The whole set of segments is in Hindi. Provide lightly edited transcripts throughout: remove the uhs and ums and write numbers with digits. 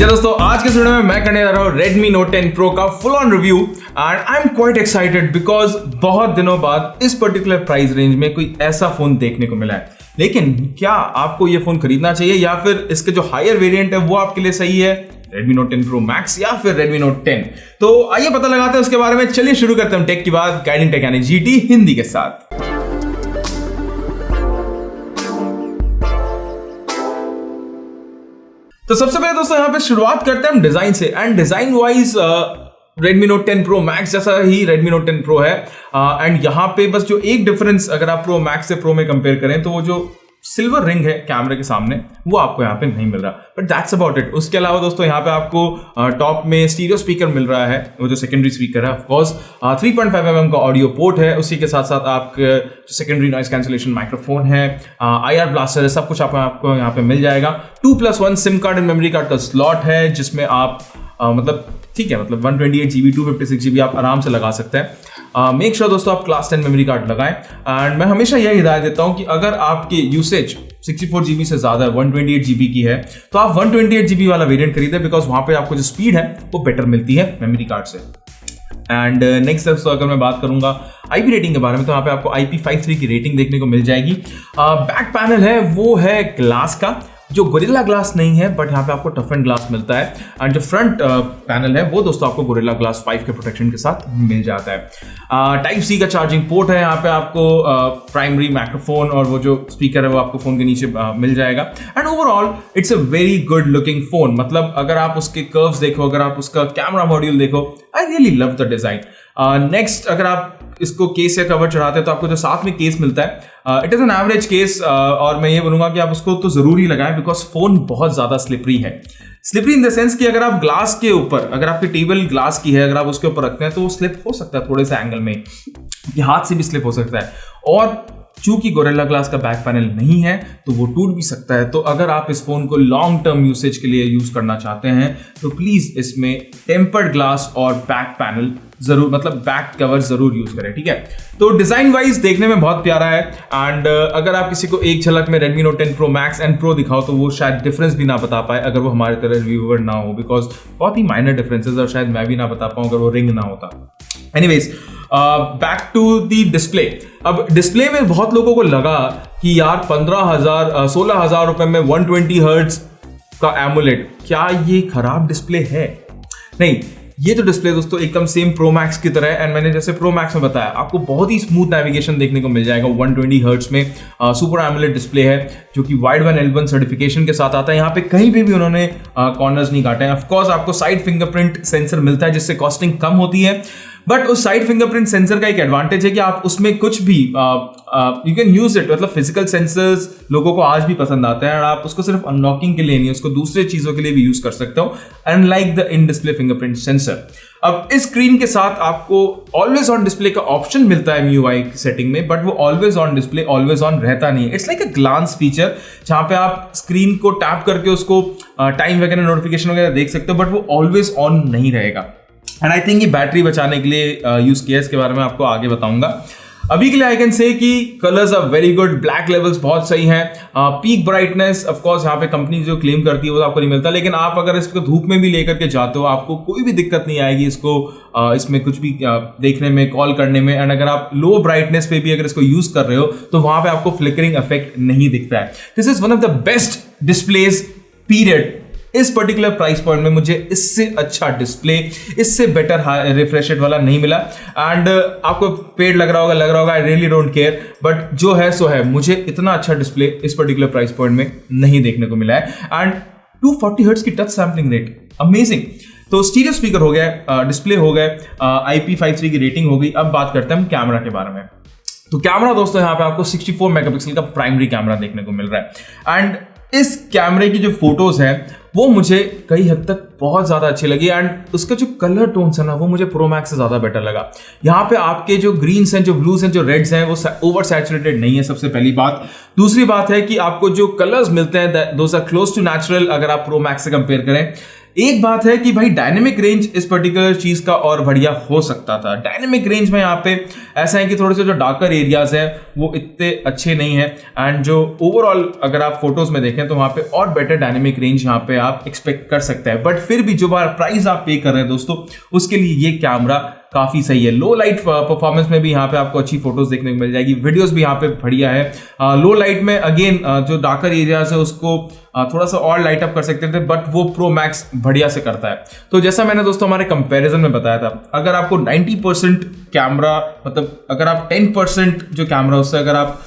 नमस्कार दोस्तों, आज के वीडियो में मैं करने जा रहा हूँ Redmi Note 10 Pro का full on review and I am quite excited because बहुत दिनों बाद इस पर्टिकुलर प्राइस रेंज में कोई ऐसा फोन देखने को मिला है। लेकिन क्या आपको ये फोन खरीदना चाहिए या फिर इसके जो हायर वेरिएंट है वो आपके लिए सही है, Redmi Note 10 Pro Max या फिर Redmi Note 10? तो आइए पता लगाते हैं उसके बारे में। चलिए शुरू करते हैं टेक की बात गाइडिंग टेक यानी GT हिंदी के साथ। तो सबसे पहले दोस्तों यहाँ पे शुरुआत करते हैं हम डिजाइन से and design wise Redmi Note 10 Pro Max जैसा ही Redmi Note 10 Pro है एंड यहाँ पे बस जो एक डिफरेंस अगर आप Pro Max से Pro में कंपेयर करें तो वो जो सिल्वर रिंग है कैमरे के सामने वो आपको यहाँ पे नहीं मिल रहा, बट दैट्स अबाउट इट। उसके अलावा दोस्तों यहाँ पे आपको टॉप में स्टीरियो स्पीकर मिल रहा है, वो जो सेकेंडरी स्पीकर है ऑफकोर्स 3.5mm का ऑडियो पोर्ट है, उसी के साथ साथ आपके सेकेंडरी नॉइस कैंसिलेशन माइक्रोफोन है, IR ब्लास्टर है, सब कुछ आपको यहाँ पे मिल जाएगा। 2+1 SIM card and memory card का स्लॉट है जिसमें आप मतलब ठीक है, मतलब 128GB 256GB आप आराम से लगा सकते हैं। मेक श्योर दोस्तों आप क्लास 10 मेमोरी कार्ड लगाएं एंड मैं हमेशा यह हिदायत देता हूं कि अगर आपकी यूसेज 64GB से ज्यादा 128GB की है तो आप 128GB वाला वेरिएंट खरीदें बिकॉज वहां पे आपको जो स्पीड है वो बेटर मिलती है मेमोरी कार्ड से। एंड नेक्स्ट दोस्तों अगर मैं बात करूंगा IP रेटिंग के बारे में तो यहाँ पे आपको IP53 की रेटिंग देखने को मिल जाएगी। बैक पैनल है वो है ग्लास का, जो गोरिल्ला ग्लास नहीं है बट यहाँ पे आपको टफ एंड ग्लास मिलता है एंड जो फ्रंट पैनल है वो दोस्तों आपको गोरिल्ला ग्लास 5 के प्रोटेक्शन के साथ मिल जाता है। टाइप C का चार्जिंग पोर्ट है, यहाँ पे आपको प्राइमरी माइक्रोफोन और वो जो स्पीकर है वो आपको फोन के नीचे मिल जाएगा and overall it's a very good looking phone. मतलब अगर आप उसके कर्व्स देखो, अगर आप उसका कैमरा मॉड्यूल देखो, I really love the design. Next अगर आप इसको केस या कवर चढ़ाते हैं तो आपको जो साथ में केस मिलता है it is an average case और मैं ये बोलूंगा कि आप उसको तो जरूर ही लगाएं बिकॉज फोन बहुत ज्यादा स्लिपरी है। स्लिपरी इन द सेंस कि अगर आप ग्लास के ऊपर, अगर आपकी टेबल ग्लास की है, अगर आप उसके ऊपर रखते हैं तो वो स्लिप हो सकता है थोड़े से एंगल में, हाथ से भी स्लिप हो सकता है और चूंकि गोरिल्ला ग्लास का बैक पैनल नहीं है तो वो टूट भी सकता है। तो अगर आप इस फोन को लॉन्ग टर्म यूसेज के लिए यूज करना चाहते हैं तो प्लीज इसमें टेम्पर्ड ग्लास और बैक पैनल जरूर, मतलब बैक कवर जरूर यूज करें, ठीक है। तो डिजाइन वाइज देखने में बहुत प्यारा है एंड अगर आप किसी को एक झलक में Redmi Note 10 Pro Max and Pro दिखाओ तो वो शायद डिफरेंस भी ना बता पाए अगर वो हमारे तरह रिव्यूअर ना हो, बिकॉज बहुत ही माइनर डिफरेंसेस और शायद मैं भी ना बता पाऊं अगर वो रिंग ना होता। Anyways back to the display. अब डिस्प्ले में बहुत लोगों को लगा कि यार 16,000 रुपए में 120 हर्ट्ज का एमोलेड, क्या ये खराब डिस्प्ले है? नहीं, ये तो डिस्प्ले दोस्तों एकदम सेम Pro Max की तरह है एंड मैंने जैसे Pro Max में बताया आपको बहुत ही स्मूथ नेविगेशन देखने को मिल जाएगा 120 हर्ट्ज में। सुपर एमोलेड डिस्प्ले है जो कि वाइड वन L1 सर्टिफिकेशन के साथ आता है। यहाँ पे कहीं पे भी उन्होंने कॉर्नर्स नहीं काटे हैं। ऑफ कोर्स आपको साइड फिंगरप्रिंट सेंसर मिलता है जिससे कॉस्टिंग कम होती है, बट उस साइड फिंगरप्रिंट सेंसर का एक एडवांटेज है कि आप उसमें कुछ भी यू कैन यूज इट, मतलब फिजिकल सेंसर्स लोगों को आज भी पसंद आते हैं और आप उसको सिर्फ अनलॉकिंग के लिए नहीं, उसको दूसरे चीजों के लिए भी यूज कर सकते हो, unlike the in display fingerprint sensor. अब इस स्क्रीन के साथ आपको ऑलवेज ऑन डिस्प्ले का ऑप्शन मिलता है MIUI की सेटिंग में, बट वो always on display always on रहता नहीं है। It's like a glance feature जहां पे आप स्क्रीन को टैप करके उसको टाइम वगैरह नोटिफिकेशन वगैरह देख सकते हो, बट वो ऑलवेज ऑन नहीं रहेगा एंड आई थिंक ये बैटरी बचाने के लिए यूज किया है। इसके बारे में आपको आगे बताऊंगा। अभी के लिए आई कैन से कि colours are very good, black levels बहुत सही हैं, पीक ब्राइटनेस ऑफ कोर्स यहाँ पे कंपनी जो क्लेम करती है वो आपको नहीं मिलता, लेकिन आप अगर इसको धूप में भी लेकर के जाते हो आपको कोई भी दिक्कत नहीं आएगी इसको इसमें कुछ भी देखने में, कॉल करने में। एंड अगर आप लो ब्राइटनेस पे भी अगर इसको यूज कर रहे हो तो वहां पे आपको फ्लिकरिंग इफेक्ट नहीं दिखता है। This is one of the best displays period. इस पर्टिकुलर प्राइस पॉइंट में मुझे इससे अच्छा डिस्प्ले, इससे बेटर रिफ्रेश रेट वाला नहीं मिला एंड आपको पेड लग रहा होगा, I really don't care, but जो है सो है, मुझे इतना अच्छा डिस्प्ले इस पर्टिकुलर प्राइस पॉइंट में नहीं देखने को मिला है। एंड 240 हर्ट्ज की टच सैम्पलिंग रेट, अमेजिंग। तो स्टीरियो स्पीकर हो गया, डिस्प्ले हो गए, IP53 की रेटिंग हो गई। अब बात करते हैं हम कैमरा के बारे में। तो कैमरा दोस्तों यहाँ पे आपको 64 मेगापिक्सल का प्राइमरी कैमरा देखने को मिल रहा है एंड इस कैमरे की जो फोटोज है वो मुझे कई हद तक बहुत ज्यादा अच्छी लगी एंड उसका जो कलर टोन्स है ना वो मुझे Pro Max से ज्यादा बेटर लगा। यहाँ पे आपके जो ग्रीन्स हैं, जो ब्लूज हैं, जो रेड्स हैं वो ओवर सैचुरेटेड नहीं है, सबसे पहली बात। दूसरी बात है कि आपको जो कलर्स मिलते हैं those are close to natural अगर आप Pro Max से कंपेयर करें। एक बात है कि भाई डायनेमिक रेंज इस पर्टिकुलर चीज का और बढ़िया हो सकता था। डायनेमिक रेंज में यहाँ पे ऐसा है कि थोड़े से जो डार्कर एरियाज है वो इतने अच्छे नहीं है, एंड जो ओवरऑल अगर आप फोटोज में देखें तो वहां पे और बेटर डायनेमिक रेंज यहाँ पे आप एक्सपेक्ट कर सकते हैं। बट फिर भी जो प्राइस आप पे कर रहे हैं दोस्तों, उसके लिए ये कैमरा काफी सही है। लो लाइट परफॉर्मेंस में भी यहाँ पे आपको अच्छी फोटोज देखने को मिल जाएगी, वीडियोस भी यहाँ पे बढ़िया है। लो लाइट में अगेन जो डार्कर एरियाज है उसको थोड़ा सा और लाइट अप कर सकते थे, बट वो प्रो मैक्स बढ़िया से करता है। तो जैसा मैंने दोस्तों हमारे कंपैरिजन में बताया था, अगर आपको 90% कैमरा, मतलब अगर आप 10% जो कैमरा उससे अगर आप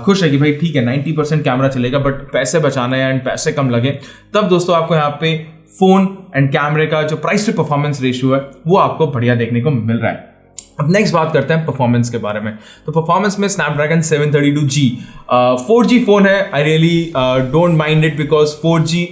खुश है कि भाई ठीक है 90% कैमरा चलेगा बट पैसे बचाना है एंड पैसे कम लगे, तब दोस्तों आपको यहाँ पे फोन एंड कैमरे का जो प्राइस टू परफॉर्मेंस रेशियो है वो आपको बढ़िया देखने को मिल रहा है। अब नेक्स्ट बात करते हैं परफॉर्मेंस के बारे में। तो परफॉर्मेंस में स्नैपड्रैगन 732G 4G फोन है। I really don't mind it because 4G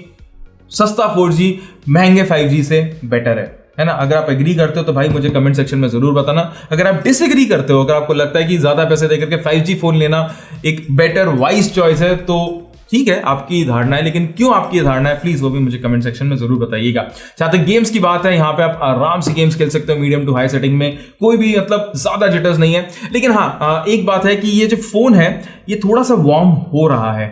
सस्ता 4G महंगे 5G से बेटर है ना। अगर आप एग्री करते हो तो भाई मुझे कमेंट सेक्शन में जरूर बताना। अगर आप डिसएग्री करते हो, अगर आपको लगता है कि ज्यादा पैसे देकर के 5G फोन लेना एक बेटर वाइज चॉइस है, तो ठीक है, आपकी धारणा है, लेकिन क्यों आपकी धारणा है प्लीज वो भी मुझे कमेंट सेक्शन में जरूर बताइएगा। जहां तक गेम्स की बात है, यहाँ पे आप आराम से गेम्स खेल सकते हो मीडियम टू हाई सेटिंग में, कोई भी मतलब ज्यादा जिटर्स नहीं है। लेकिन हाँ, एक बात है कि ये जो फोन है ये थोड़ा सा वार्म हो रहा है।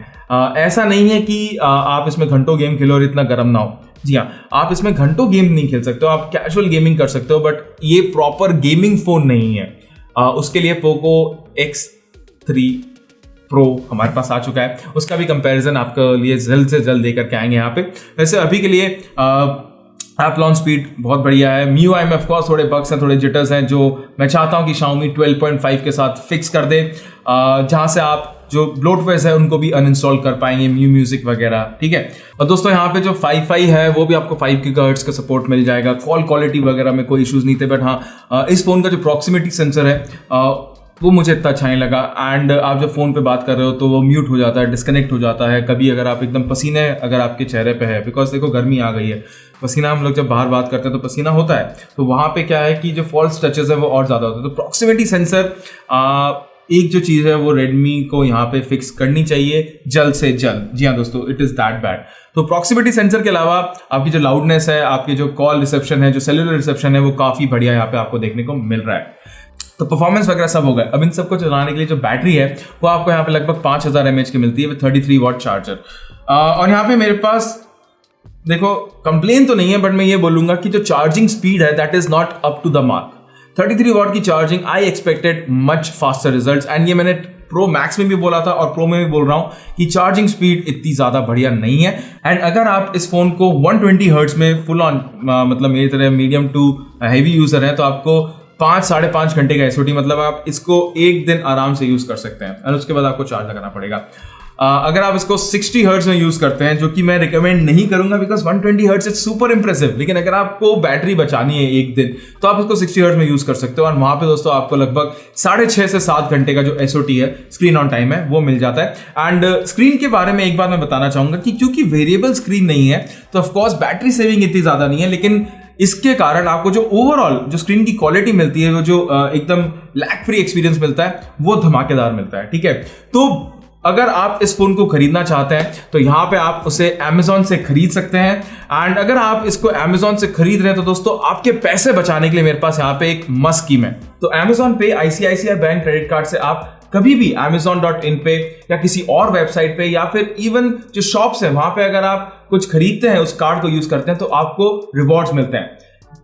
ऐसा नहीं है कि आप इसमें घंटों गेम खेलो और इतना गर्म ना हो। जी हाँ, आप इसमें घंटों गेम नहीं खेल सकते हो, आप कैजुअल गेमिंग कर सकते हो, बट ये प्रॉपर गेमिंग फोन नहीं है। उसके लिए पोको X3 प्रो हमारे पास आ चुका है, उसका भी कंपैरिजन आपके लिए जल्द से जल्द लेकर के आएंगे यहाँ पे। वैसे अभी के लिए ऐप लॉन्च स्पीड बहुत बढ़िया है। MIUI में ऑफ कोर्स थोड़े बग्स हैं, थोड़े जिटर्स हैं, जो मैं चाहता हूँ कि Xiaomi 12.5 के साथ फिक्स कर दे, जहाँ से आप जो ब्लोटवेयर है उनको भी अनइंस्टॉल कर पाएंगे, म्यूजिक वगैरह। ठीक है। और दोस्तों यहाँ पे जो 5.5 है वो भी आपको 5 GHz का सपोर्ट मिल जाएगा। कॉल क्वालिटी वगैरह में कोई इश्यूज नहीं थे, बट हाँ इस फोन का जो प्रॉक्सिमिटी सेंसर है वो मुझे इतना अच्छा नहीं लगा। एंड आप जब फोन पे बात कर रहे हो तो वो म्यूट हो जाता है, डिस्कनेक्ट हो जाता है कभी, अगर आप एकदम पसीने अगर आपके चेहरे पे है, बिकॉज देखो गर्मी आ गई है, पसीना हम लोग जब बाहर बात करते हैं तो पसीना होता है, तो वहाँ पे क्या है कि जो फॉल्स टचेस है वो और ज़्यादा होते हैं। तो प्रॉक्सिमिटी सेंसर एक जो चीज़ है वो रेडमी को यहाँ पे फिक्स करनी चाहिए जल्द से जल्द। जी हाँ दोस्तों, इट इज़ दैट बैड। तो प्रॉक्सिमिटी सेंसर के अलावा आपकी जो लाउडनेस है, आपकी जो कॉल रिसेप्शन है, जो सेलुलर रिसेप्शन है, वो काफ़ी बढ़िया यहाँ पे आपको देखने को मिल रहा है। तो परफॉर्मेंस वगैरह सब हो गया। अब इन सबको चलाने के लिए जो बैटरी है वो आपको यहाँ पे लगभग 5000 mAh की मिलती है विद 33 वाट चार्जर। और यहाँ पे मेरे पास देखो कंप्लेन तो नहीं है, बट मैं ये बोलूंगा कि जो चार्जिंग स्पीड है that is not up to the mark. 33 watt की charging, I expected much faster results, and ये मैंने प्रो मैक्स में भी बोला था और प्रो में भी बोल रहा हूँ कि चार्जिंग स्पीड इतनी ज़्यादा बढ़िया नहीं है। एंड अगर आप इस फोन को 120 हर्ट्ज में फुल ऑन मतलब मेरी तरह मीडियम टू हैवी यूजर हैं तो आपको 5-5.5 घंटे का एसओटी, मतलब आप इसको एक दिन आराम से यूज कर सकते हैं और उसके बाद आपको चार्ज लगाना पड़ेगा। अगर आप इसको 60 हर्ट्ज में यूज करते हैं, जो कि मैं रिकमेंड नहीं करूंगा because 120 hertz is super impressive, लेकिन अगर आपको बैटरी बचानी है एक दिन तो आप इसको 60 हर्ट्ज में यूज कर सकते हो और वहां पे दोस्तों आपको लगभग 6.5 से 7 घंटे का जो एसओटी है, स्क्रीन ऑन टाइम है, वो मिल जाता है। एंड स्क्रीन के बारे में एक बात मैं बताना चाहूंगा कि क्योंकि वेरिएबल स्क्रीन नहीं है तो ऑफकोर्स बैटरी सेविंग इतनी ज्यादा नहीं है, लेकिन इसके कारण आपको जो ओवरऑल जो स्क्रीन की क्वालिटी मिलती है, वो जो एकदम लैग फ्री एक्सपीरियंस मिलता है, वो धमाकेदार मिलता है। ठीक है, तो अगर आप इस फोन को खरीदना चाहते हैं तो यहाँ पे आप उसे Amazon से खरीद सकते हैं। एंड अगर आप इसको Amazon से खरीद रहे हैं तो दोस्तों आपके पैसे बचाने के लिए मेरे पास यहाँ पे एक मस्त स्कीम है। तो Amazon पे ICICI बैंक क्रेडिट कार्ड से आप कभी भी Amazon.in पे या किसी और वेबसाइट पे या फिर इवन जो शॉप्स है वहां पे अगर आप कुछ खरीदते हैं, उस कार्ड को यूज करते हैं तो आपको रिवॉर्ड्स मिलते हैं।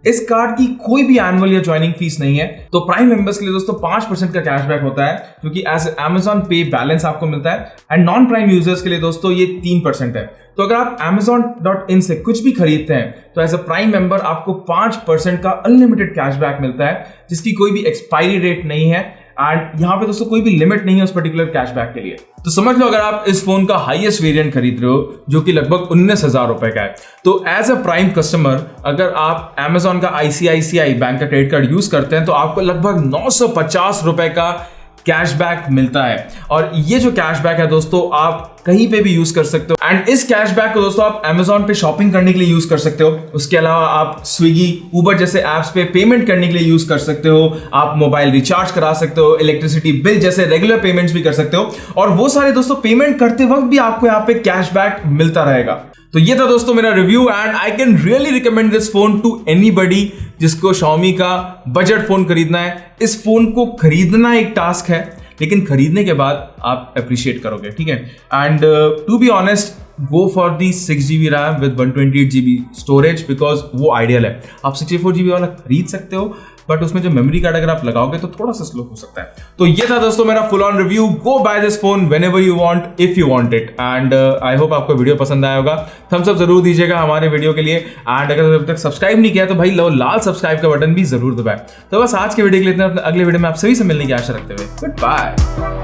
इस कार्ड की कोई भी एनुअल या ज्वाइनिंग फीस नहीं है। तो प्राइम मेंबर्स के लिए दोस्तों 5% का कैशबैक होता है जो कि एज Amazon पे बैलेंस आपको मिलता है, एंड नॉन प्राइम यूजर्स के लिए दोस्तों ये 3% है। तो अगर आप Amazon.in से कुछ भी खरीदते हैं तो एज अ प्राइम मेंबर आपको 5% का अनलिमिटेड कैशबैक मिलता है, जिसकी कोई भी एक्सपायरी डेट नहीं है एंड यहाँ पे दोस्तों कोई भी लिमिट नहीं है उस पर्टिकुलर कैशबैक के लिए। तो समझ लो अगर आप इस फोन का हाईएस्ट वेरिएंट खरीद रहे हो जो कि लगभग 19,000 रुपए का है, तो एज अ प्राइम कस्टमर अगर आप Amazon का ICICI बैंक का क्रेडिट कार्ड यूज करते हैं तो आपको लगभग 950 रुपए का कैशबैक मिलता है। और ये जो कैशबैक है दोस्तों आप कहीं पे भी यूज कर सकते हो। एंड इस कैशबैक को दोस्तों आप Amazon पे शॉपिंग करने के लिए यूज कर सकते हो। उसके अलावा आप स्विगी, उबर जैसे एप्स पे पेमेंट करने के लिए यूज कर सकते हो। आप मोबाइल रिचार्ज करा सकते हो, इलेक्ट्रिसिटी बिल जैसे रेगुलर पेमेंट्स भी कर सकते हो। और वो सारे दोस्तों पेमेंट करते वक्त भी आपको यहाँ पे कैशबैक मिलता रहेगा। तो ये था दोस्तों मेरा review and I can really recommend this phone to anybody जिसको Xiaomi का बजट फोन खरीदना है। इस फोन को खरीदना एक टास्क है, लेकिन खरीदने के बाद आप अप्रिशिएट करोगे, ठीक है। And to be honest, go for the 6GB RAM with 128GB storage because वो आइडियल है। आप 64GB वाला खरीद सकते हो, बट उसमें जो मेमोरी कार्ड अगर आप लगाओगे तो थोड़ा सा स्लो हो सकता है। तो ये था दोस्तों मेरा full on review. Go buy this phone whenever you want, if you want it. And I hope आपको वीडियो पसंद आया होगा। थम्स अप जरूर दीजिएगा हमारे वीडियो के लिए। एंड अगर अभी तक सब्सक्राइब नहीं किया तो भाई लाल सब्सक्राइब का बटन भी जरूर दबाएं। तो बस आज के वीडियो के लिए इतना, अगले वीडियो में आप सभी से मिलने की आशा रखते हुए गुड बाय।